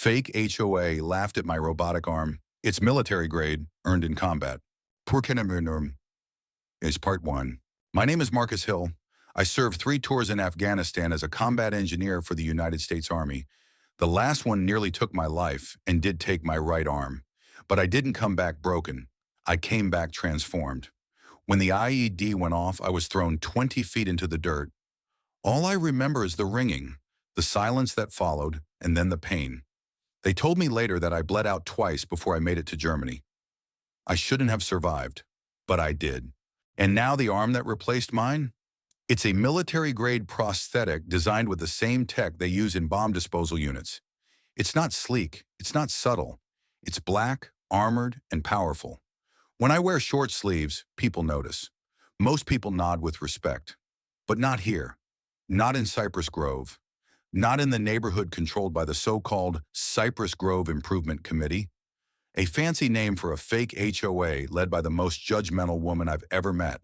Fake HOA laughed at my robotic arm. It's military grade, earned in combat. Purkinamurnum is part one. My name is Marcus Hill. I served 3 tours in Afghanistan as a combat engineer for the United States Army. The last one nearly took my life and did take my right arm. But I didn't come back broken. I came back transformed. When the IED went off, I was thrown 20 feet into the dirt. All I remember is the ringing, the silence that followed, and then the pain. They told me later that I bled out twice before I made it to Germany. I shouldn't have survived, but I did. And now the arm that replaced mine? It's a military-grade prosthetic designed with the same tech they use in bomb disposal units. It's not sleek, it's not subtle. It's black, armored, and powerful. When I wear short sleeves, people notice. Most people nod with respect. But not here. Not in Cypress Grove. Not in the neighborhood controlled by the so-called Cypress Grove Improvement Committee. A fancy name for a fake HOA led by the most judgmental woman I've ever met.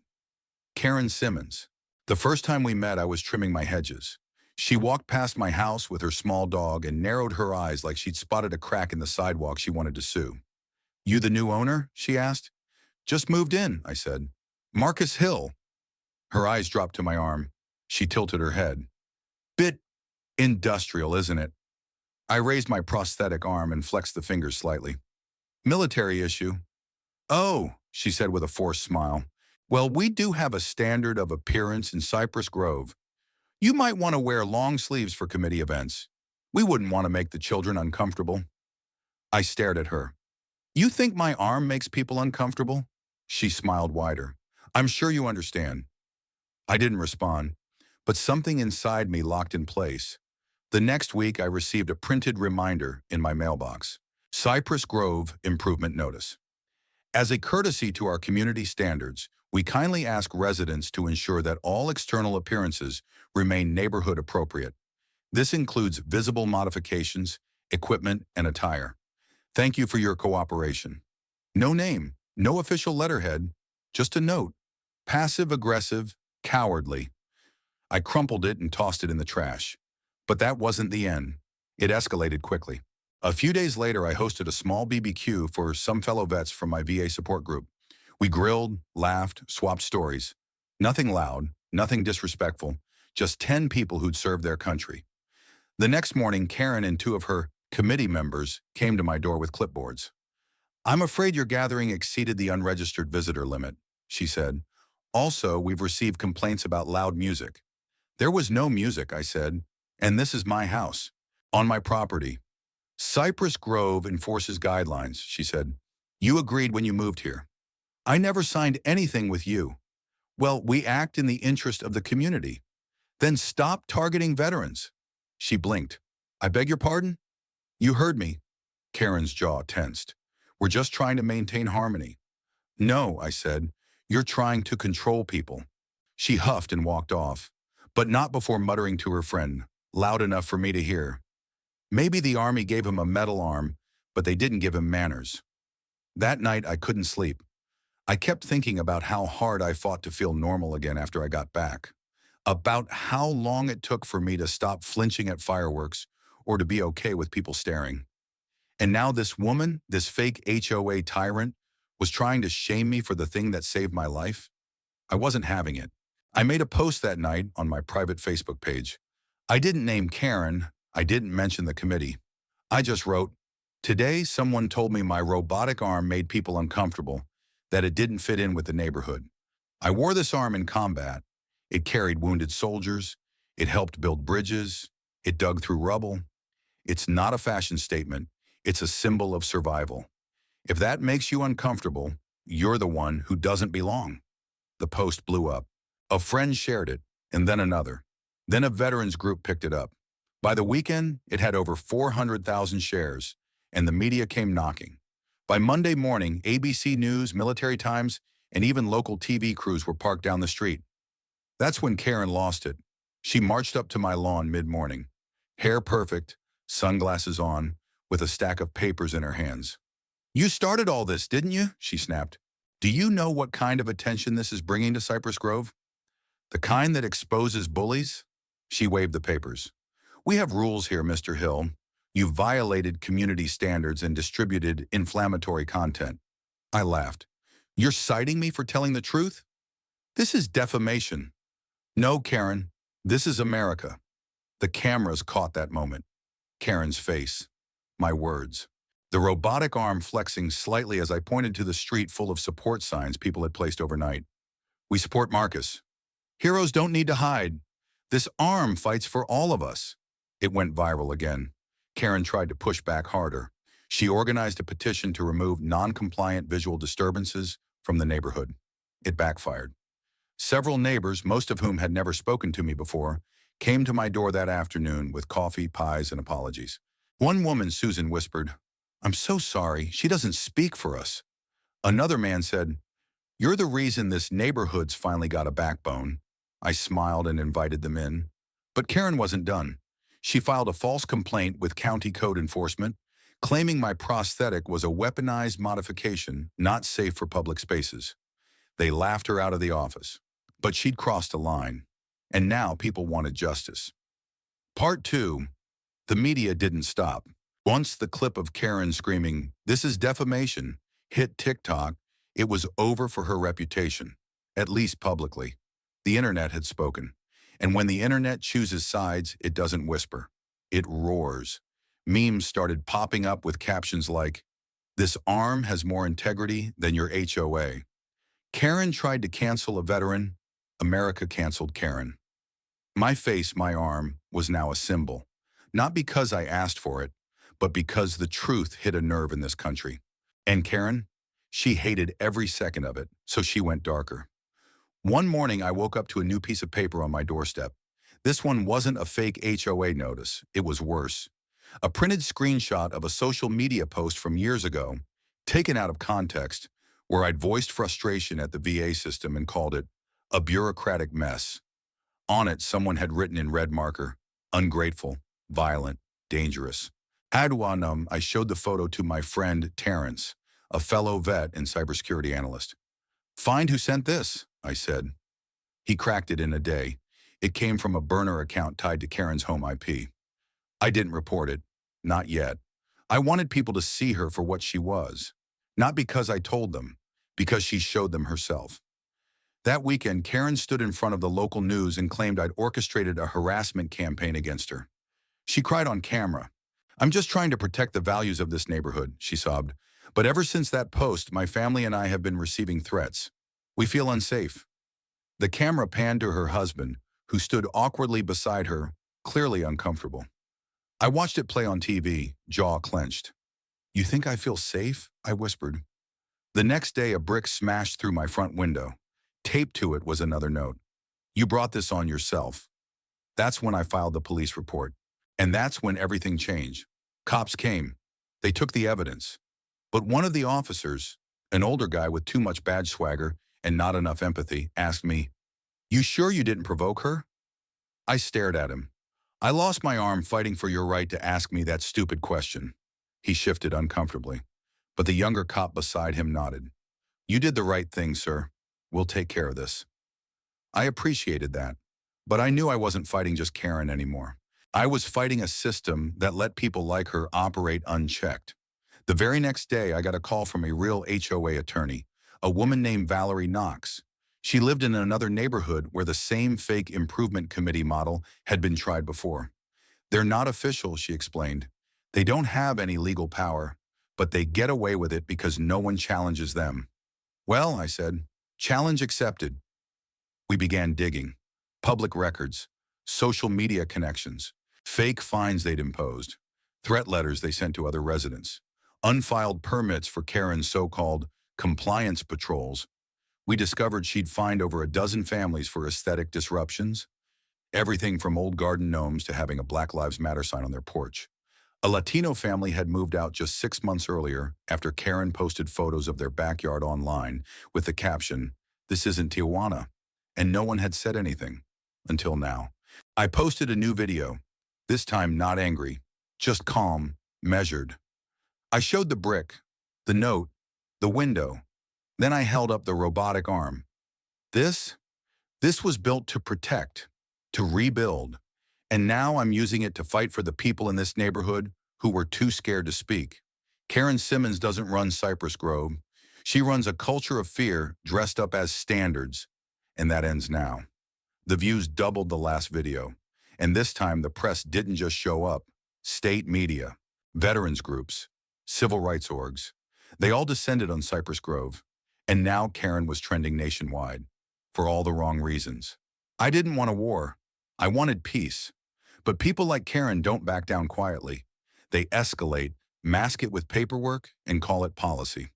Karen Simmons. The first time we met, I was trimming my hedges. She walked past my house with her small dog and narrowed her eyes like she'd spotted a crack in the sidewalk she wanted to sue. "You the new owner?" she asked. "Just moved in," I said. "Marcus Hill." Her eyes dropped to my arm. She tilted her head. "Bit industrial, isn't it?" I raised my prosthetic arm and flexed the fingers slightly. "Military issue." "Oh," she said with a forced smile. "Well, we do have a standard of appearance in Cypress Grove. You might want to wear long sleeves for committee events. We wouldn't want to make the children uncomfortable." I stared at her. "You think my arm makes people uncomfortable?" She smiled wider. "I'm sure you understand." I didn't respond, but something inside me locked in place. The next week, I received a printed reminder in my mailbox. Cypress Grove Improvement Notice. As a courtesy to our community standards, we kindly ask residents to ensure that all external appearances remain neighborhood appropriate. This includes visible modifications, equipment, and attire. Thank you for your cooperation. No name, no official letterhead, just a note. Passive-aggressive, cowardly. I crumpled it and tossed it in the trash. But that wasn't the end. It escalated quickly. A few days later, I hosted a small BBQ for some fellow vets from my VA support group. We grilled, laughed, swapped stories. Nothing loud, nothing disrespectful, just 10 people who'd served their country. The next morning, Karen and 2 of her committee members came to my door with clipboards. "I'm afraid your gathering exceeded the unregistered visitor limit," she said. "Also, we've received complaints about loud music." "There was no music," I said, "and this is my house, on my property." "Cypress Grove enforces guidelines," she said. "You agreed when you moved here." "I never signed anything with you." "Well, we act in the interest of the community." "Then stop targeting veterans." She blinked. "I beg your pardon?" "You heard me." Karen's jaw tensed. "We're just trying to maintain harmony." "No," I said. "You're trying to control people." She huffed and walked off, but not before muttering to her friend, loud enough for me to hear. "Maybe the Army gave him a metal arm, but they didn't give him manners." That night, I couldn't sleep. I kept thinking about how hard I fought to feel normal again after I got back. About how long it took for me to stop flinching at fireworks or to be okay with people staring. And now this woman, this fake HOA tyrant, was trying to shame me for the thing that saved my life. I wasn't having it. I made a post that night on my private Facebook page. I didn't name Karen. I didn't mention the committee. I just wrote, "Today, someone told me my robotic arm made people uncomfortable, that it didn't fit in with the neighborhood. I wore this arm in combat. It carried wounded soldiers. It helped build bridges. It dug through rubble. It's not a fashion statement. It's a symbol of survival. If that makes you uncomfortable, you're the one who doesn't belong." The post blew up. A friend shared it, and then another. Then a veterans group picked it up. By the weekend, it had over 400,000 shares, and the media came knocking. By Monday morning, ABC News, Military Times, and even local TV crews were parked down the street. That's when Karen lost it. She marched up to my lawn mid-morning, hair perfect, sunglasses on, with a stack of papers in her hands. "You started all this, didn't you?" she snapped. "Do you know what kind of attention this is bringing to Cypress Grove? The kind that exposes bullies?" She waved the papers. "We have rules here, Mr. Hill. You violated community standards and distributed inflammatory content. I laughed. You're citing me for telling the truth? This is defamation. No, Karen, this is America. The cameras caught that moment. Karen's face. My words. The robotic arm flexing slightly as I pointed to the street full of support signs people had placed overnight. We support Marcus. Heroes don't need to hide. This arm fights for all of us. It went viral again. Karen tried to push back harder. She organized a petition to remove non-compliant visual disturbances from the neighborhood. It backfired. Several neighbors, most of whom had never spoken to me before, came to my door that afternoon with coffee, pies, and apologies. One woman, Susan, whispered, "I'm so sorry, she doesn't speak for us." Another man said, "You're the reason this neighborhood's finally got a backbone." I smiled and invited them in. But Karen wasn't done. She filed a false complaint with county code enforcement, claiming my prosthetic was a weaponized modification not safe for public spaces. They laughed her out of the office. But she'd crossed a line. And now people wanted justice. Part 2. The media didn't stop. Once the clip of Karen screaming, "This is defamation," hit TikTok, it was over for her reputation, at least publicly. The internet had spoken. And when the internet chooses sides, it doesn't whisper. It roars. Memes started popping up with captions like, "This arm has more integrity than your HOA." Karen tried to cancel a veteran. America canceled Karen. My face, my arm, was now a symbol. Not because I asked for it, but because the truth hit a nerve in this country. And Karen? She hated every second of it, so she went darker. One morning, I woke up to a new piece of paper on my doorstep. This one wasn't a fake HOA notice. It was worse. A printed screenshot of a social media post from years ago, taken out of context, where I'd voiced frustration at the VA system and called it a bureaucratic mess. On it, someone had written in red marker, "Ungrateful, violent, dangerous." Ad wanum, I showed the photo to my friend Terrence, a fellow vet and cybersecurity analyst. "Find who sent this," I said. He cracked it in a day. It came from a burner account tied to Karen's home IP. I didn't report it. Not yet. I wanted people to see her for what she was. Not because I told them, because she showed them herself. That weekend, Karen stood in front of the local news and claimed I'd orchestrated a harassment campaign against her. She cried on camera. "I'm just trying to protect the values of this neighborhood," she sobbed. "But ever since that post, my family and I have been receiving threats. We feel unsafe." The camera panned to her husband, who stood awkwardly beside her, clearly uncomfortable. I watched it play on TV, jaw clenched. "You think I feel safe?" I whispered. The next day, a brick smashed through my front window. Taped to it was another note. "You brought this on yourself." That's when I filed the police report. And that's when everything changed. Cops came. They took the evidence. But one of the officers, an older guy with too much badge swagger and not enough empathy, asked me, "You sure you didn't provoke her?" I stared at him. "I lost my arm fighting for your right to ask me that stupid question." He shifted uncomfortably. But the younger cop beside him nodded. "You did the right thing, sir. We'll take care of this." I appreciated that, but I knew I wasn't fighting just Karen anymore. I was fighting a system that let people like her operate unchecked. The very next day, I got a call from a real HOA attorney, a woman named Valerie Knox. She lived in another neighborhood where the same fake improvement committee model had been tried before. "They're not official," she explained. "They don't have any legal power, but they get away with it because no one challenges them." "Well," I said, "challenge accepted." We began digging. Public records, social media connections, fake fines they'd imposed, threat letters they sent to other residents, unfiled permits for Karen's so-called compliance patrols. We discovered she'd fined over a dozen families for aesthetic disruptions, everything from old garden gnomes to having a Black Lives Matter sign on their porch. A Latino family had moved out just 6 months earlier after Karen posted photos of their backyard online with the caption, "This isn't Tijuana," and no one had said anything, until now. I posted a new video, this time not angry, just calm, measured. I showed the brick, the note, the window. Then I held up the robotic arm. This was built to protect, to rebuild. And now I'm using it to fight for the people in this neighborhood who were too scared to speak. Karen Simmons doesn't run Cypress Grove. She runs a culture of fear dressed up as standards, and that ends now. The views doubled the last video, and this time the press didn't just show up. State media, veterans groups, civil rights orgs, they all descended on Cypress Grove, and now Karen was trending nationwide, for all the wrong reasons. I didn't want a war. I wanted peace. But people like Karen don't back down quietly. They escalate, mask it with paperwork, and call it policy.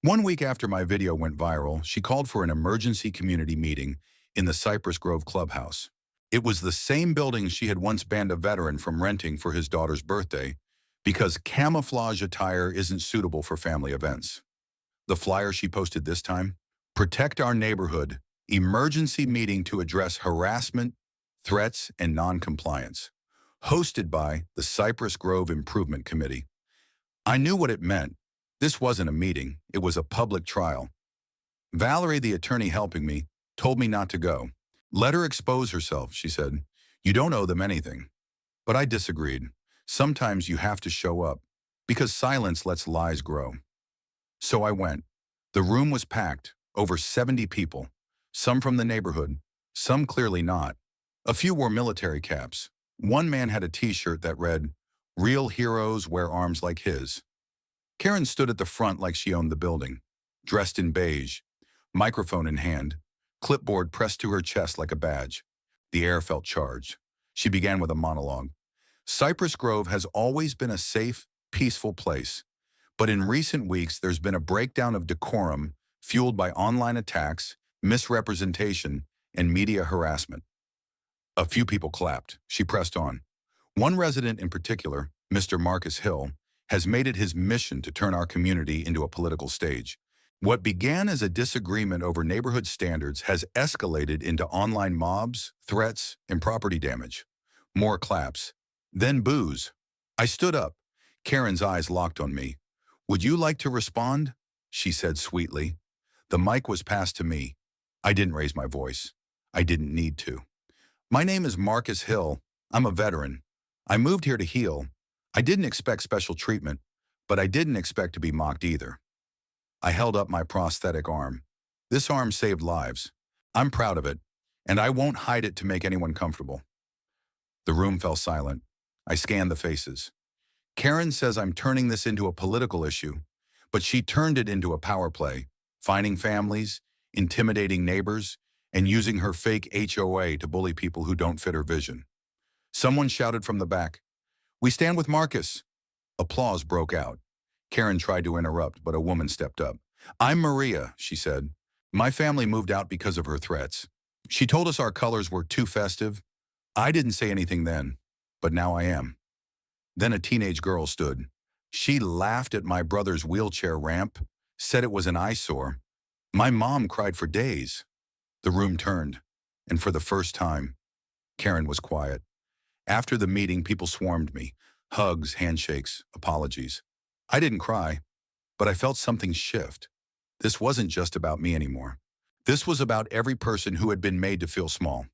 1 week after my video went viral, she called for an emergency community meeting in the Cypress Grove clubhouse. It was the same building she had once banned a veteran from renting for his daughter's birthday because camouflage attire isn't suitable for family events. The flyer she posted this time: "Protect our neighborhood, emergency meeting to address harassment, threats, and non-compliance. Hosted by the Cypress Grove Improvement Committee." I knew what it meant. This wasn't a meeting, it was a public trial. Valerie, the attorney helping me, told me not to go. "Let her expose herself," she said. "You don't owe them anything." But I disagreed. Sometimes you have to show up, because silence lets lies grow. So I went. The room was packed, over 70 people, some from the neighborhood, some clearly not. A few wore military caps. One man had a t-shirt that read, "Real heroes wear arms like his." Karen stood at the front like she owned the building, dressed in beige, microphone in hand, clipboard pressed to her chest like a badge. The air felt charged. She began with a monologue. "Cypress Grove has always been a safe, peaceful place. But in recent weeks, there's been a breakdown of decorum fueled by online attacks, misrepresentation, and media harassment." A few people clapped. She pressed on. "One resident in particular, Mr. Marcus Hill, has made it his mission to turn our community into a political stage. What began as a disagreement over neighborhood standards has escalated into online mobs, threats, and property damage." More claps. Then boos. I stood up. Karen's eyes locked on me. "Would you like to respond?" she said sweetly. The mic was passed to me. I didn't raise my voice. I didn't need to. "My name is Marcus Hill. I'm a veteran. I moved here to heal. I didn't expect special treatment, but I didn't expect to be mocked either." I held up my prosthetic arm. "This arm saved lives. I'm proud of it, and I won't hide it to make anyone comfortable." The room fell silent. I scanned the faces. Karen says I'm turning this into a political issue, but she turned it into a power play, finding families, intimidating neighbors, and using her fake HOA to bully people who don't fit her vision. Someone shouted from the back, "We stand with Marcus." Applause broke out. Karen tried to interrupt, but a woman stepped up. "I'm Maria," she said. "My family moved out because of her threats. She told us our colors were too festive. I didn't say anything then, but now I am." Then a teenage girl stood. She laughed at my brother's wheelchair ramp, said it was an eyesore. My mom cried for days. The room turned, and for the first time, Karen was quiet. After the meeting, people swarmed me. Hugs, handshakes, apologies. I didn't cry, but I felt something shift. This wasn't just about me anymore. This was about every person who had been made to feel small.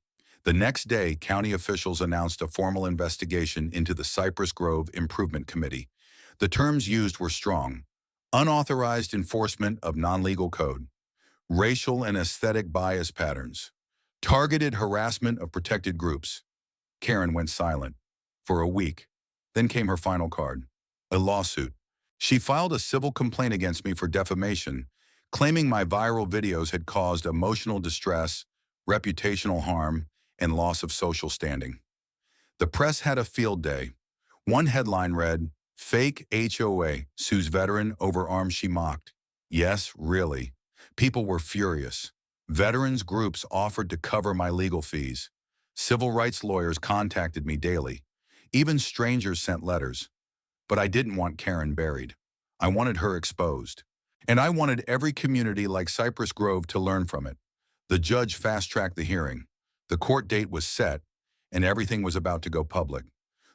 The next day, county officials announced a formal investigation into the Cypress Grove Improvement Committee. The terms used were strong: unauthorized enforcement of non-legal code, racial and aesthetic bias patterns, targeted harassment of protected groups. Karen went silent for a week. Then came her final card: a lawsuit. She filed a civil complaint against me for defamation, claiming my viral videos had caused emotional distress, reputational harm, and loss of social standing. The press had a field day. One headline read, "Fake HOA sues veteran over arms she mocked." Yes, really. People were furious. Veterans groups offered to cover my legal fees. Civil rights lawyers contacted me daily. Even strangers sent letters. But I didn't want Karen buried. I wanted her exposed. And I wanted every community like Cypress Grove to learn from it. The judge fast-tracked the hearing. The court date was set, and everything was about to go public.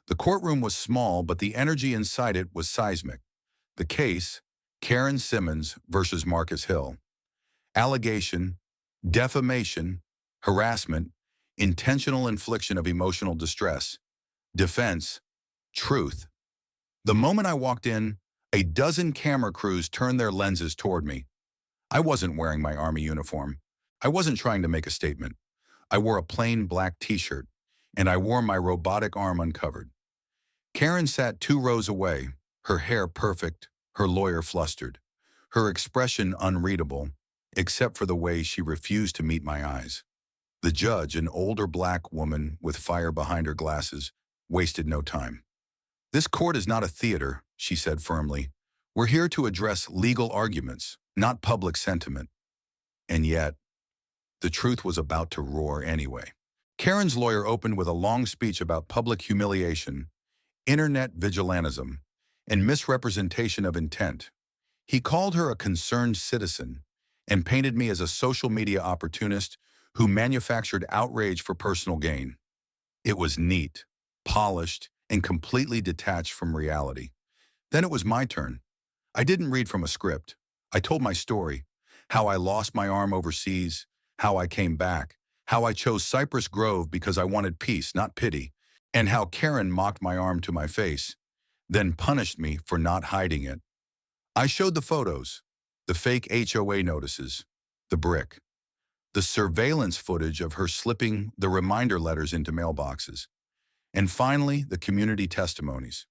The courtroom was small, but the energy inside it was seismic. The case: Karen Simmons versus Marcus Hill. Allegation: defamation, harassment, intentional infliction of emotional distress. Defense: truth. The moment I walked in, a dozen camera crews turned their lenses toward me. I wasn't wearing my Army uniform. I wasn't trying to make a statement. I wore a plain black t-shirt, and I wore my robotic arm uncovered. Karen sat 2 rows away, her hair perfect, her lawyer flustered, her expression unreadable, except for the way she refused to meet my eyes. The judge, an older black woman with fire behind her glasses, wasted no time. "This court is not a theater," she said firmly. "We're here to address legal arguments, not public sentiment." And yet, the truth was about to roar anyway. Karen's lawyer opened with a long speech about public humiliation, internet vigilantism, and misrepresentation of intent. He called her a concerned citizen and painted me as a social media opportunist who manufactured outrage for personal gain. It was neat, polished, and completely detached from reality. Then it was my turn. I didn't read from a script. I told my story, how I lost my arm overseas, how I came back, how I chose Cypress Grove because I wanted peace, not pity, and how Karen mocked my arm to my face, then punished me for not hiding it. I showed the photos, the fake HOA notices, the brick, the surveillance footage of her slipping the reminder letters into mailboxes, and finally, the community testimonies.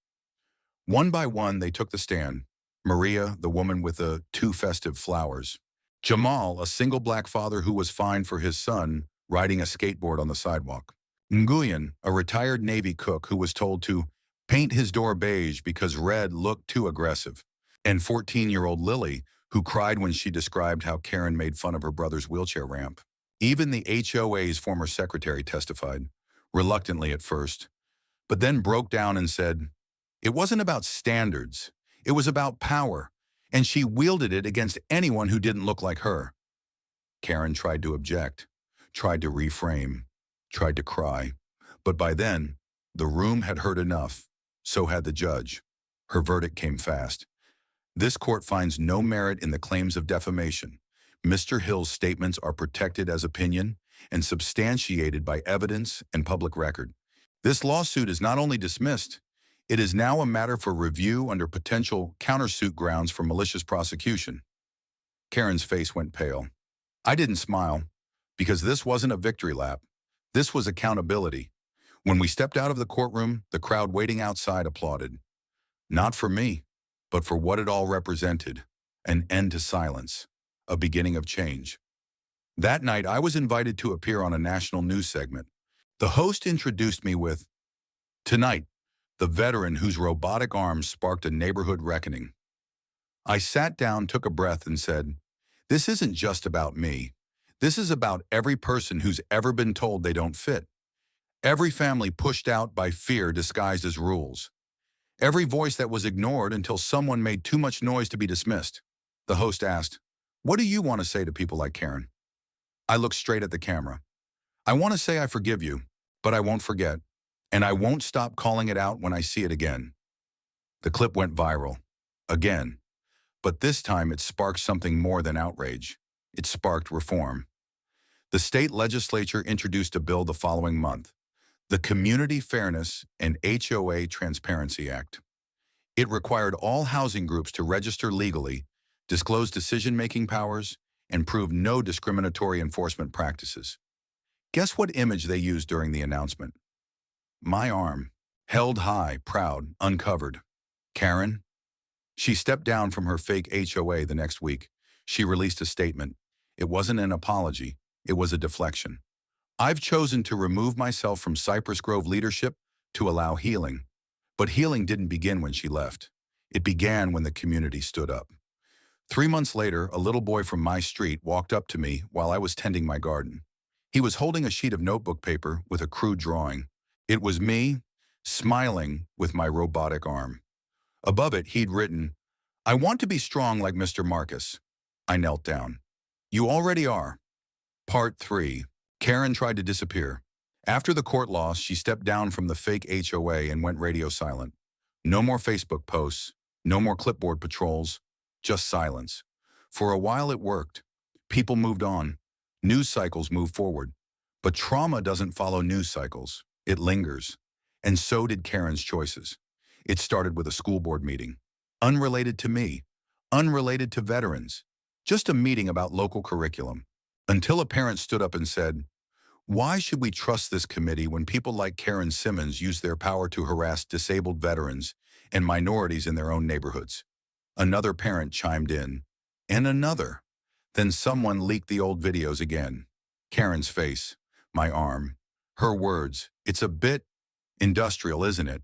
One by one, they took the stand. Maria, the woman with the 2 festive flowers. Jamal, a single black father who was fined for his son riding a skateboard on the sidewalk. Nguyen, a retired Navy cook who was told to paint his door beige because red looked too aggressive. And 14-year-old Lily, who cried when she described how Karen made fun of her brother's wheelchair ramp. Even the HOA's former secretary testified, reluctantly at first, but then broke down and said, it wasn't about standards, it was about power, and she wielded it against anyone who didn't look like her. Karen tried to object, tried to reframe, tried to cry, but by then, the room had heard enough, so had the judge. Her verdict came fast. This court finds no merit in the claims of defamation. Mr. Hill's statements are protected as opinion and substantiated by evidence and public record. This lawsuit is not only dismissed, it is now a matter for review under potential countersuit grounds for malicious prosecution. Karen's face went pale. I didn't smile, because this wasn't a victory lap. This was accountability. When we stepped out of the courtroom, the crowd waiting outside applauded. Not for me, but for what it all represented, an end to silence, a beginning of change. That night, I was invited to appear on a national news segment. The host introduced me with, "Tonight, the veteran whose robotic arms sparked a neighborhood reckoning." I sat down, took a breath, and said, "This isn't just about me. This is about every person who's ever been told they don't fit. Every family pushed out by fear disguised as rules. Every voice that was ignored until someone made too much noise to be dismissed." The host asked, "What do you want to say to people like Karen?" I looked straight at the camera. "I want to say I forgive you, but I won't forget, and I won't stop calling it out when I see it again." The clip went viral. Again. But this time it sparked something more than outrage. It sparked reform. The state legislature introduced a bill the following month, the Community Fairness and HOA Transparency Act. It required all housing groups to register legally, disclose decision-making powers, and prove no discriminatory enforcement practices. Guess what image they used during the announcement? My arm, held high, proud, uncovered. Karen? She stepped down from her fake HOA the next week. She released a statement. It wasn't an apology, it was a deflection. "I've chosen to remove myself from Cypress Grove leadership to allow healing." But healing didn't begin when she left. It began when the community stood up. 3 months later, a little boy from my street walked up to me while I was tending my garden. He was holding a sheet of notebook paper with a crude drawing. It was me, smiling with my robotic arm. Above it, he'd written, "I want to be strong like Mr. Marcus." I knelt down. "You already are." Part 3. Karen tried to disappear. After the court loss, she stepped down from the fake HOA and went radio silent. No more Facebook posts, no more clipboard patrols, just silence. For a while it worked. People moved on. News cycles moved forward. But trauma doesn't follow news cycles. It lingers. And so did Karen's choices. It started with a school board meeting. Unrelated to me. Unrelated to veterans. Just a meeting about local curriculum. Until a parent stood up and said, "Why should we trust this committee when people like Karen Simmons use their power to harass disabled veterans and minorities in their own neighborhoods?" Another parent chimed in. And another. Then someone leaked the old videos again. Karen's face. My arm. Her words. "It's a bit industrial, isn't it?"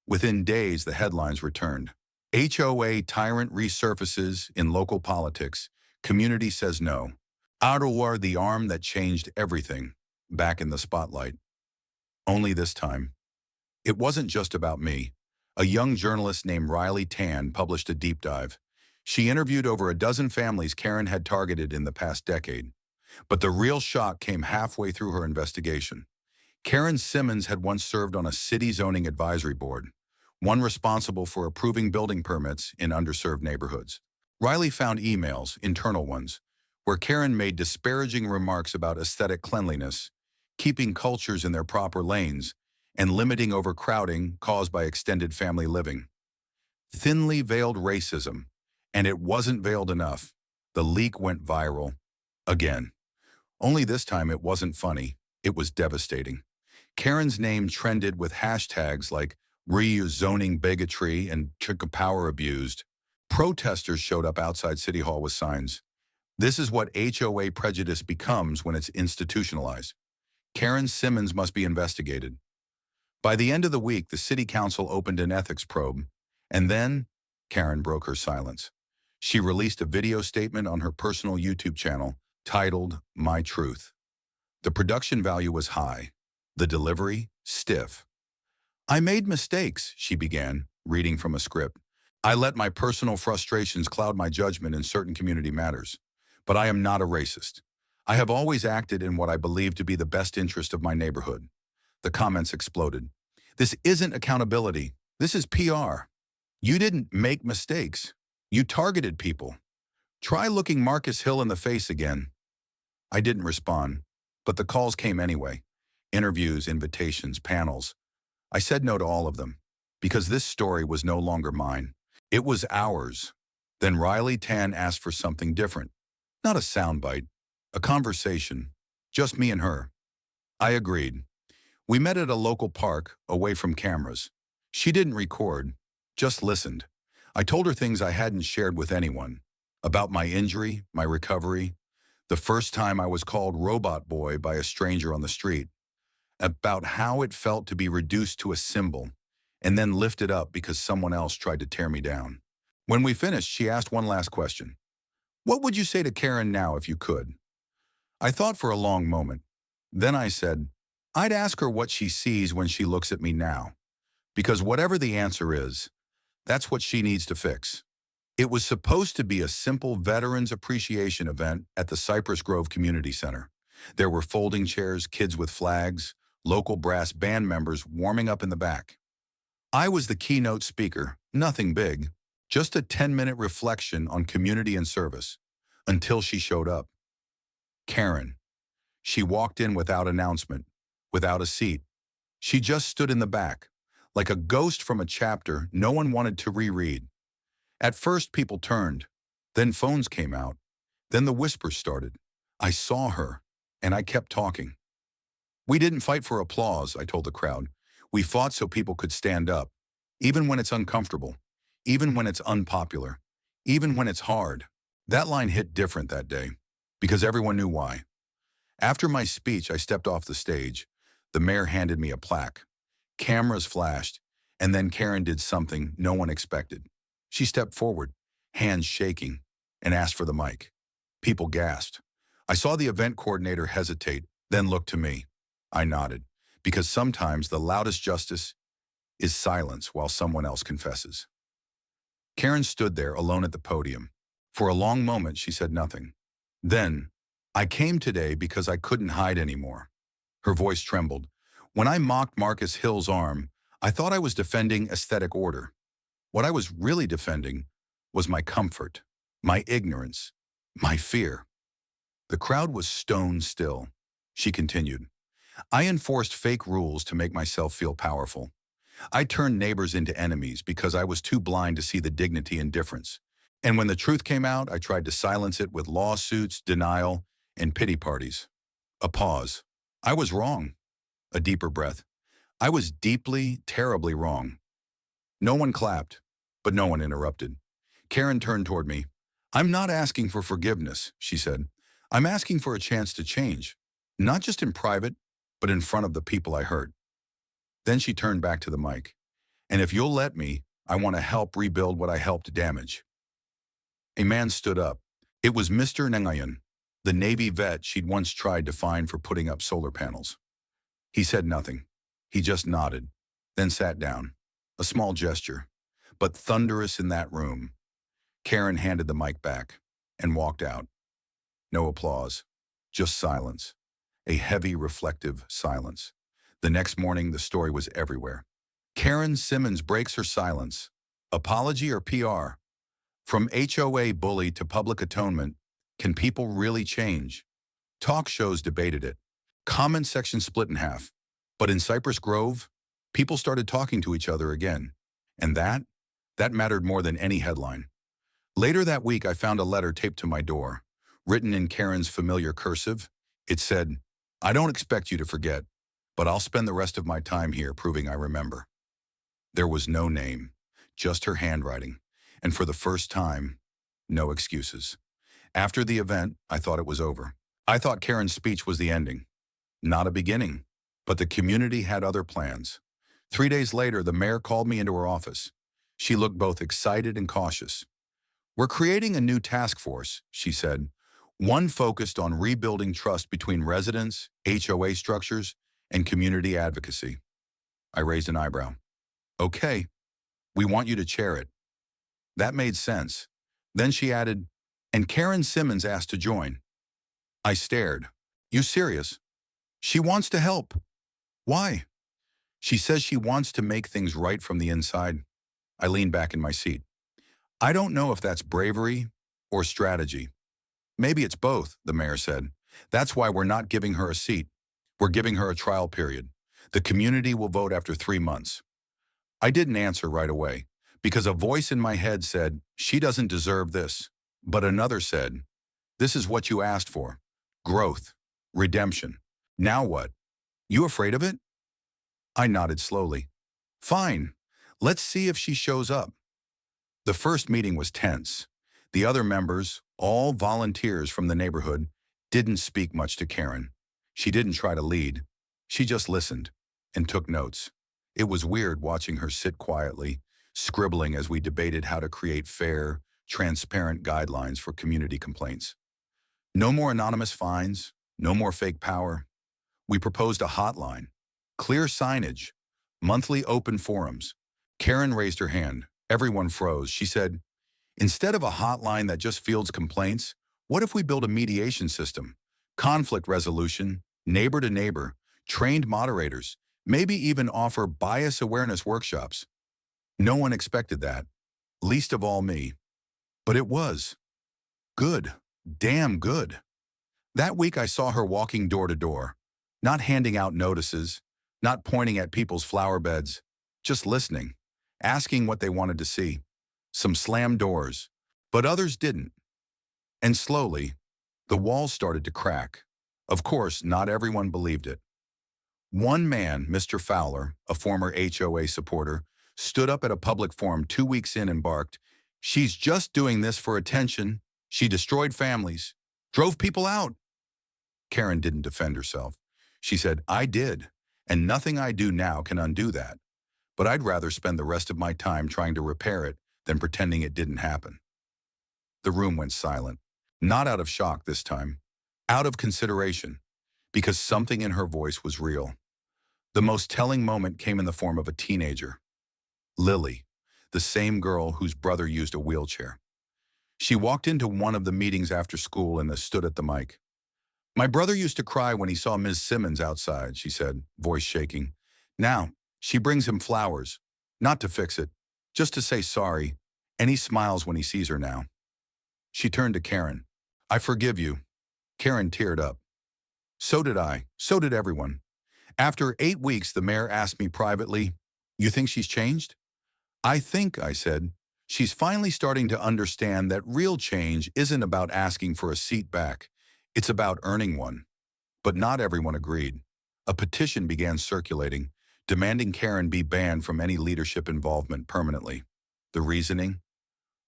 Within days, the headlines returned. HOA tyrant resurfaces in local politics. Community says no. Ottawa, the arm that changed everything. Back in the spotlight. Only this time. It wasn't just about me. A young journalist named Riley Tan published a deep dive. She interviewed over a dozen families Karen had targeted in the past decade. But the real shock came halfway through her investigation. Karen Simmons had once served on a city zoning advisory board, one responsible for approving building permits in underserved neighborhoods. Riley found emails, internal ones, where Karen made disparaging remarks about aesthetic cleanliness, keeping cultures in their proper lanes, and limiting overcrowding caused by extended family living. Thinly veiled racism, and it wasn't veiled enough. The leak went viral. Again. Only this time it wasn't funny, it was devastating. Karen's name trended with hashtags like zoning bigotry and chick power abused. Protesters showed up outside City Hall with signs. This is what HOA prejudice becomes when it's institutionalized. Karen Simmons must be investigated. By the end of the week, the City Council opened an ethics probe, and then Karen broke her silence. She released a video statement on her personal YouTube channel titled My Truth. The production value was high, the delivery stiff. "I made mistakes," she began, reading from a script. "I let my personal frustrations cloud my judgment in certain community matters. But I am not a racist. I have always acted in what I believe to be the best interest of my neighborhood." The comments exploded. "This isn't accountability. This is PR. You didn't make mistakes. You targeted people. Try looking Marcus Hill in the face again." I didn't respond, but the calls came anyway. Interviews, invitations, panels. I said no to all of them, because this story was no longer mine. It was ours. Then Riley Tan asked for something different. Not a soundbite, a conversation, just me and her. I agreed. We met at a local park, away from cameras. She didn't record, just listened. I told her things I hadn't shared with anyone. About my injury, my recovery, the first time I was called Robot Boy by a stranger on the street. About how it felt to be reduced to a symbol, and then lifted up because someone else tried to tear me down. When we finished, she asked one last question. "What would you say to Karen now if you could?" I thought for a long moment. Then I said, I'd ask her what she sees when she looks at me now. Because whatever the answer is, that's what she needs to fix. It was supposed to be a simple Veterans Appreciation event at the Cypress Grove Community Center. There were folding chairs, kids with flags, local brass band members warming up in the back. I was the keynote speaker, nothing big, just a 10-minute reflection on community and service, until she showed up. Karen. She walked in without announcement, without a seat. She just stood in the back, like a ghost from a chapter no one wanted to reread. At first, people turned. Then phones came out. Then the whispers started. I saw her, and I kept talking. We didn't fight for applause, I told the crowd. We fought so people could stand up, even when it's uncomfortable, even when it's unpopular, even when it's hard. That line hit different that day, because everyone knew why. After my speech, I stepped off the stage. The mayor handed me a plaque. Cameras flashed, and then Karen did something no one expected. She stepped forward, hands shaking, and asked for the mic. People gasped. I saw the event coordinator hesitate, then look to me. I nodded, because sometimes the loudest justice is silence while someone else confesses. Karen stood there alone at the podium. For a long moment, she said nothing. Then, I came today because I couldn't hide anymore. Her voice trembled. When I mocked Marcus Hill's arm, I thought I was defending aesthetic order. What I was really defending was my comfort, my ignorance, my fear. The crowd was stone still. She continued. I enforced fake rules to make myself feel powerful. I turned neighbors into enemies because I was too blind to see the dignity and difference. And when the truth came out, I tried to silence it with lawsuits, denial, and pity parties. A pause. I was wrong. A deeper breath. I was deeply, terribly wrong. No one clapped, but no one interrupted. Karen turned toward me. "I'm not asking for forgiveness," she said. "I'm asking for a chance to change. Not just in private, but in front of the people I hurt." Then she turned back to the mic. "And if you'll let me, I want to help rebuild what I helped damage." A man stood up. It was Mr. Nangayan, the Navy vet she'd once tried to fine for putting up solar panels. He said nothing. He just nodded, then sat down. A small gesture, but thunderous in that room. Karen handed the mic back and walked out. No applause, just silence. A heavy, reflective silence. The next morning, the story was everywhere. Karen Simmons breaks her silence. Apology or PR? From HOA bully to public atonement, can people really change? Talk shows debated it. Comment section split in half. But in Cypress Grove, people started talking to each other again. And that mattered more than any headline. Later that week, I found a letter taped to my door. Written in Karen's familiar cursive, it said, "I don't expect you to forget, but I'll spend the rest of my time here proving I remember." There was no name, just her handwriting. And for the first time, no excuses. After the event, I thought it was over. I thought Karen's speech was the ending. Not a beginning. But the community had other plans. 3 days later, the mayor called me into her office. She looked both excited and cautious. "We're creating a new task force," she said, "one focused on rebuilding trust between residents, HOA structures, and community advocacy." I raised an eyebrow. "Okay, we want you to chair it." That made sense. Then she added, "And Karen Simmons asked to join." I stared. "You serious?" "She wants to help." "Why?" "She says she wants to make things right from the inside." I leaned back in my seat. "I don't know if that's bravery or strategy." "Maybe it's both," the mayor said. "That's why we're not giving her a seat. We're giving her a trial period. The community will vote after 3 months." I didn't answer right away, because a voice in my head said, "She doesn't deserve this." But another said, "This is what you asked for. Growth. Redemption. Now what? You afraid of it?" I nodded slowly. "Fine. Let's see if she shows up." The first meeting was tense. The other members, all volunteers from the neighborhood, didn't speak much to Karen. She didn't try to lead. She just listened and took notes. It was weird watching her sit quietly, scribbling as we debated how to create fair, transparent guidelines for community complaints. No more anonymous fines, no more fake power. We proposed a hotline, clear signage, monthly open forums. Karen raised her hand. Everyone froze. She said, "Instead of a hotline that just fields complaints, what if we build a mediation system? Conflict resolution, neighbor to neighbor, trained moderators, maybe even offer bias awareness workshops." No one expected that, least of all me. But it was good, damn good. That week I saw her walking door to door, not handing out notices, not pointing at people's flower beds, just listening, asking what they wanted to see. Some slammed doors, but others didn't. And slowly, the walls started to crack. Of course, not everyone believed it. One man, Mr. Fowler, a former HOA supporter, stood up at a public forum 2 weeks in and barked, "She's just doing this for attention. She destroyed families, drove people out." Karen didn't defend herself. She said, "I did, and nothing I do now can undo that. But I'd rather spend the rest of my time trying to repair it than pretending it didn't happen." The room went silent, not out of shock this time, out of consideration, because something in her voice was real. The most telling moment came in the form of a teenager, Lily, the same girl whose brother used a wheelchair. She walked into one of the meetings after school and stood at the mic. "My brother used to cry when he saw Ms. Simmons outside," she said, voice shaking. "Now, she brings him flowers, not to fix it, just to say sorry, and he smiles when he sees her now." She turned to Karen. "I forgive you." Karen teared up. "So did I. So did everyone." After 8 weeks, the mayor asked me privately, You think she's changed? I think, I said, she's finally starting to understand that real change isn't about asking for a seat back. It's about earning one. But not everyone agreed. A petition began circulating, demanding Karen be banned from any leadership involvement permanently. The reasoning?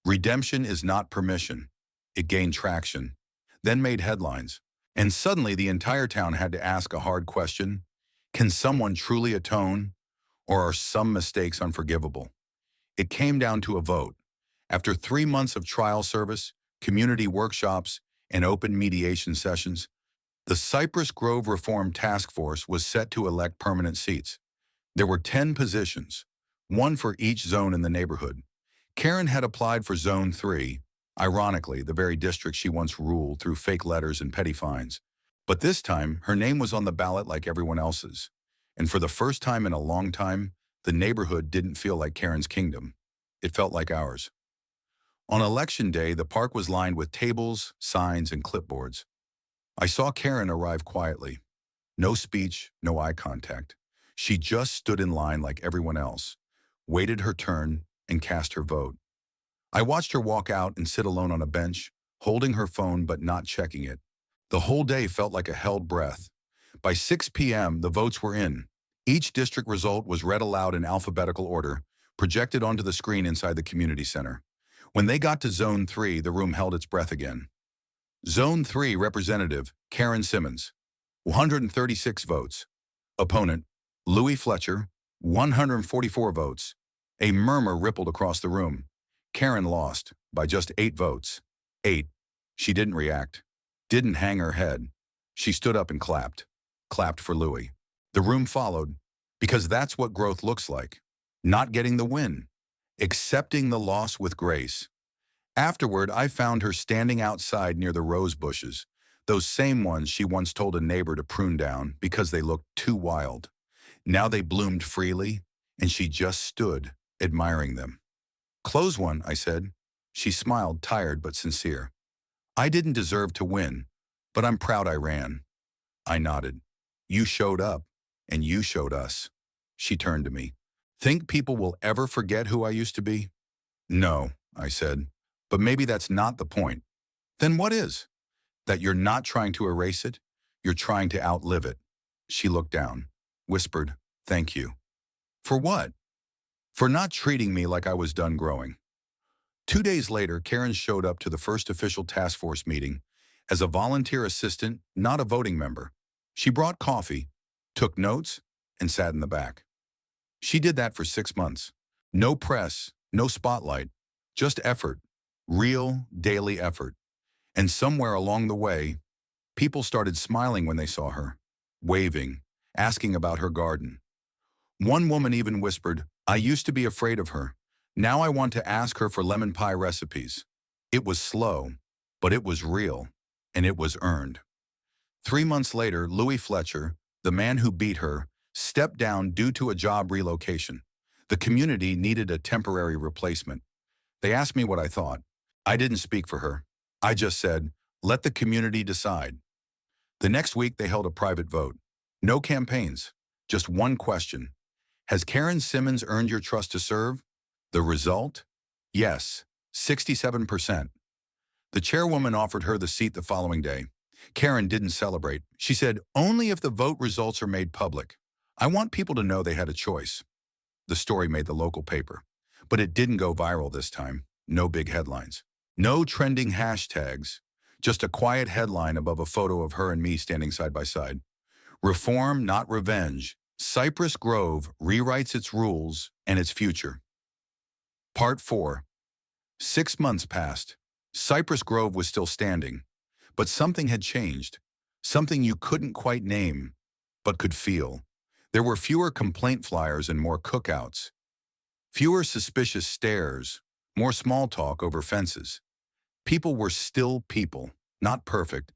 Redemption is not permission. It gained traction, then made headlines. And suddenly the entire town had to ask a hard question. Can someone truly atone? Or are some mistakes unforgivable? It came down to a vote. After 3 months of trial service, community workshops, and open mediation sessions, the Cypress Grove Reform Task Force was set to elect permanent seats. There were 10 positions, one for each zone in the neighborhood. Karen had applied for Zone 3, ironically, the very district she once ruled through fake letters and petty fines. But this time, her name was on the ballot like everyone else's. And for the first time in a long time, the neighborhood didn't feel like Karen's kingdom. It felt like ours. On election day, the park was lined with tables, signs, and clipboards. I saw Karen arrive quietly. No speech, no eye contact. She just stood in line like everyone else, waited her turn, and cast her vote. I watched her walk out and sit alone on a bench, holding her phone but not checking it. The whole day felt like a held breath. By 6 p.m., the votes were in. Each district result was read aloud in alphabetical order, projected onto the screen inside the community center. When they got to Zone 3, the room held its breath again. Zone 3 Representative Karen Simmons, 136 votes. Opponent Louis Fletcher, 144 votes. A murmur rippled across the room. Karen lost by just 8 votes. 8. She didn't react, didn't hang her head. She stood up and clapped. Clapped for Louis. The room followed, because that's what growth looks like. Not getting the win, accepting the loss with grace. Afterward, I found her standing outside near the rose bushes, those same ones she once told a neighbor to prune down because they looked too wild. Now they bloomed freely, and she just stood, admiring them. Close one, I said. She smiled, tired but sincere. I didn't deserve to win, but I'm proud I ran. I nodded. You showed up, and you showed us. She turned to me. Think people will ever forget who I used to be? No, I said. But maybe that's not the point. Then what is? That you're not trying to erase it, you're trying to outlive it. She looked down, whispered, thank you. For what? For not treating me like I was done growing. 2 days later, Karen showed up to the first official task force meeting as a volunteer assistant, not a voting member. She brought coffee, took notes, and sat in the back. She did that for 6 months. No press, no spotlight, just effort. Real, daily effort. And somewhere along the way, people started smiling when they saw her, waving, asking about her garden. One woman even whispered, I used to be afraid of her. Now I want to ask her for lemon pie recipes. It was slow, but it was real, and it was earned. 3 months later, Louis Fletcher, the man who beat her, stepped down due to a job relocation. The community needed a temporary replacement. They asked me what I thought. I didn't speak for her. I just said, let the community decide. The next week, they held a private vote. No campaigns, just one question. Has Karen Simmons earned your trust to serve? The result? Yes, 67%. The chairwoman offered her the seat the following day. Karen didn't celebrate. She said, only if the vote results are made public. I want people to know they had a choice. The story made the local paper. But it didn't go viral this time. No big headlines. No trending hashtags. Just a quiet headline above a photo of her and me standing side by side. Reform, not revenge. Cypress Grove rewrites its rules and its future. Part 4. 6 months passed. Cypress Grove was still standing. But something had changed. Something you couldn't quite name, but could feel. There were fewer complaint flyers and more cookouts. Fewer suspicious stares, more small talk over fences. People were still people, not perfect,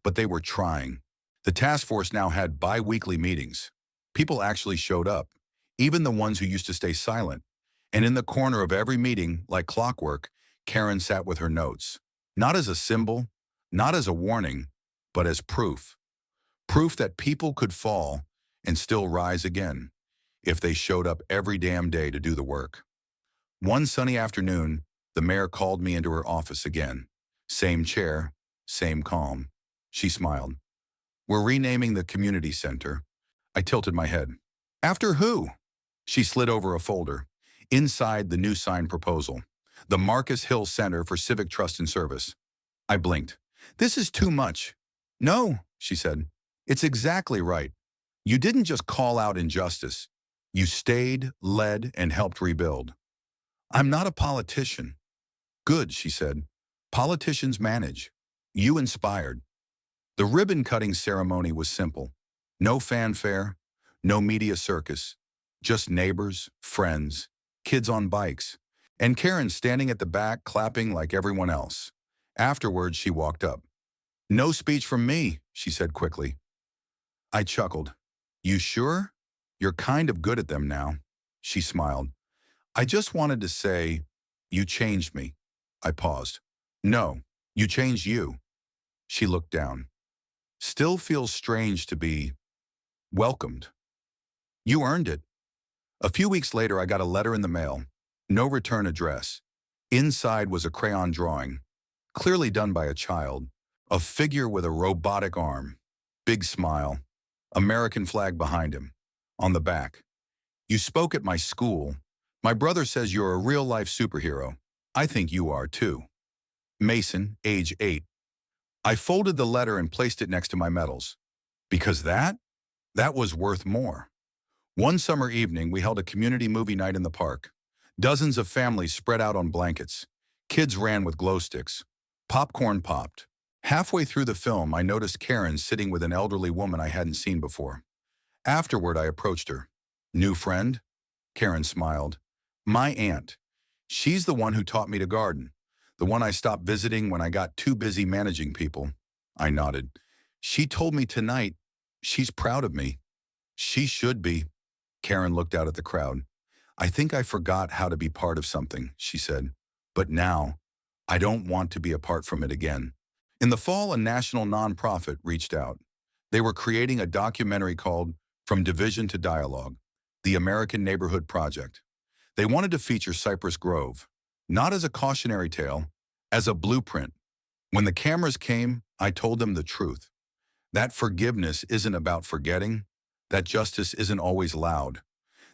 but they were trying. The task force now had bi-weekly meetings. People actually showed up, even the ones who used to stay silent. And in the corner of every meeting, like clockwork, Karen sat with her notes. Not as a symbol, not as a warning, but as proof. Proof that people could fall and still rise again. if they showed up every damn day to do the work. One sunny afternoon, the mayor called me into her office again. Same chair, same calm. She smiled. We're renaming the community center. I tilted my head. After who? She slid over a folder. Inside the new sign proposal. The Marcus Hill Center for Civic Trust and Service. I blinked. This is too much. No, she said. It's exactly right. You didn't just call out injustice. You stayed, led, and helped rebuild. I'm not a politician. Good, she said. Politicians manage. You inspired. The ribbon-cutting ceremony was simple. No fanfare, no media circus, just neighbors, friends, kids on bikes, and Karen standing at the back clapping like everyone else. Afterwards, she walked up. No speech from me, she said quickly. I chuckled. You sure? You're kind of good at them now. She smiled. I just wanted to say, you changed me. I paused. No, you changed you. She looked down. Still feels strange to be welcomed. You earned it. A few weeks later, I got a letter in the mail. No return address. Inside was a crayon drawing, clearly done by a child, a figure with a robotic arm, big smile, American flag behind him. On the back, you spoke at my school. My brother says you're a real-life superhero. I think you are too. Mason, age 8. I folded the letter and placed it next to my medals. Because that was worth more. One summer evening, we held a community movie night in the park. Dozens of families spread out on blankets. Kids ran with glow sticks. Popcorn popped. Halfway through the film, I noticed Karen sitting with an elderly woman I hadn't seen before. Afterward, I approached her. New friend? Karen smiled. My aunt. She's the one who taught me to garden. The one I stopped visiting when I got too busy managing people. I nodded. She told me tonight she's proud of me. She should be. Karen looked out at the crowd. I think I forgot how to be part of something, she said. But now, I don't want to be apart from it again. In the fall, a national nonprofit reached out. They were creating a documentary called From Division to Dialogue, the American Neighborhood Project. They wanted to feature Cypress Grove, not as a cautionary tale, as a blueprint. When the cameras came, I told them the truth. That forgiveness isn't about forgetting, that justice isn't always loud,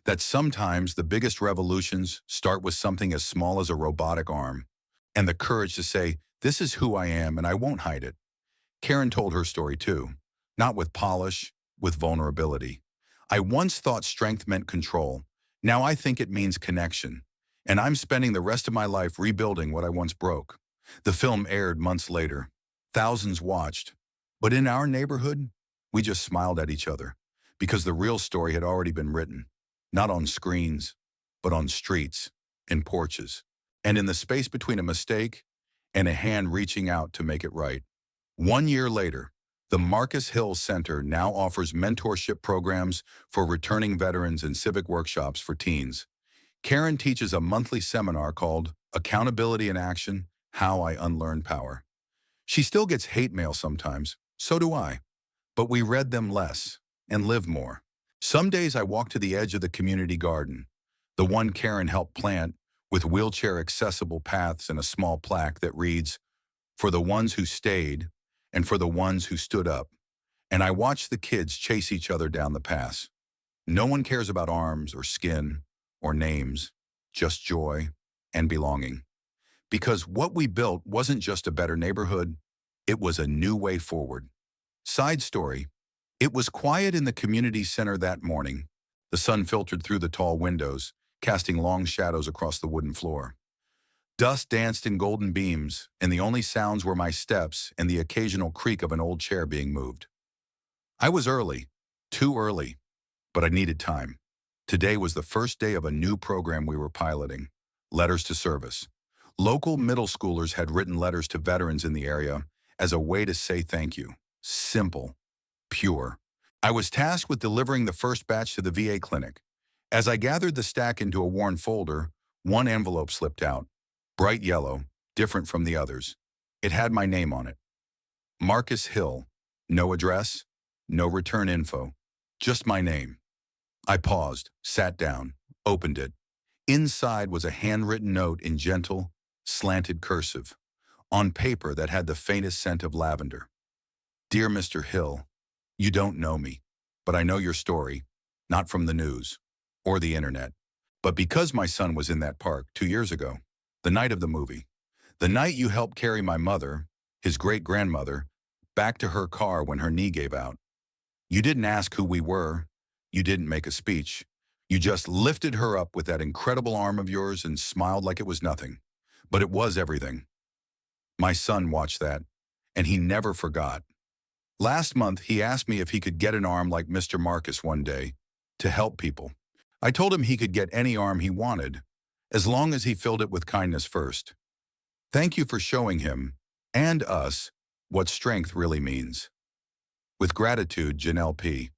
that sometimes the biggest revolutions start with something as small as a robotic arm, and the courage to say, this is who I am and I won't hide it. Karen told her story too, not with polish, with vulnerability. I once thought strength meant control. Now I think it means connection. And I'm spending the rest of my life rebuilding what I once broke. The film aired months later. Thousands watched. But in our neighborhood, we just smiled at each other because the real story had already been written, not on screens, but on streets, in porches, and in the space between a mistake and a hand reaching out to make it right. 1 year later, the Marcus Hill Center now offers mentorship programs for returning veterans and civic workshops for teens. Karen teaches a monthly seminar called Accountability in Action, How I Unlearn Power. She still gets hate mail sometimes, so do I, but we read them less and live more. Some days I walk to the edge of the community garden, the one Karen helped plant with wheelchair-accessible paths and a small plaque that reads, for the ones who stayed and for the ones who stood up. And I watch the kids chase each other down the path. No one cares about arms or skin or names, just joy and belonging. Because what we built wasn't just a better neighborhood, it was a new way forward. Side story, it was quiet in the community center that morning. The sun filtered through the tall windows, casting long shadows across the wooden floor. Dust danced in golden beams, and the only sounds were my steps and the occasional creak of an old chair being moved. I was early, too early, but I needed time. Today was the first day of a new program we were piloting, Letters to Service. Local middle schoolers had written letters to veterans in the area as a way to say thank you. Simple, pure. I was tasked with delivering the first batch to the VA clinic. As I gathered the stack into a worn folder, one envelope slipped out. Bright yellow, different from the others. It had my name on it. Marcus Hill. No address, no return info. Just my name. I paused, sat down, opened it. Inside was a handwritten note in gentle, slanted cursive, on paper that had the faintest scent of lavender. Dear Mr. Hill, you don't know me, but I know your story, not from the news or the internet, but because my son was in that park 2 years ago, the night of the movie, the night you helped carry my mother, his great-grandmother, back to her car when her knee gave out. You didn't ask who we were. You didn't make a speech. You just lifted her up with that incredible arm of yours and smiled like it was nothing. But it was everything. My son watched that, and he never forgot. Last month, he asked me if he could get an arm like Mr. Marcus one day to help people. I told him he could get any arm he wanted, as long as he filled it with kindness first. Thank you for showing him, and us, what strength really means. With gratitude, Janelle P.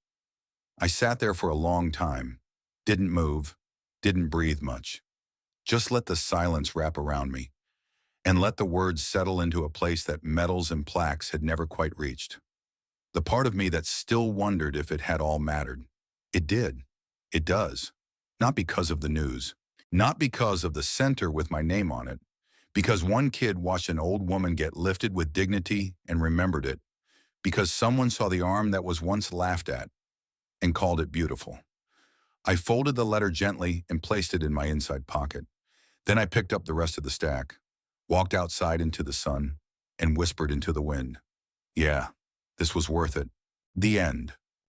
I sat there for a long time, didn't move, didn't breathe much. Just let the silence wrap around me, and let the words settle into a place that medals and plaques had never quite reached. The part of me that still wondered if it had all mattered. It did. It does. Not because of the news. Not because of the center with my name on it. Because one kid watched an old woman get lifted with dignity and remembered it. Because someone saw the arm that was once laughed at and called it beautiful. I folded the letter gently and placed it in my inside pocket. Then I picked up the rest of the stack, walked outside into the sun, and whispered into the wind. Yeah, this was worth it. The end.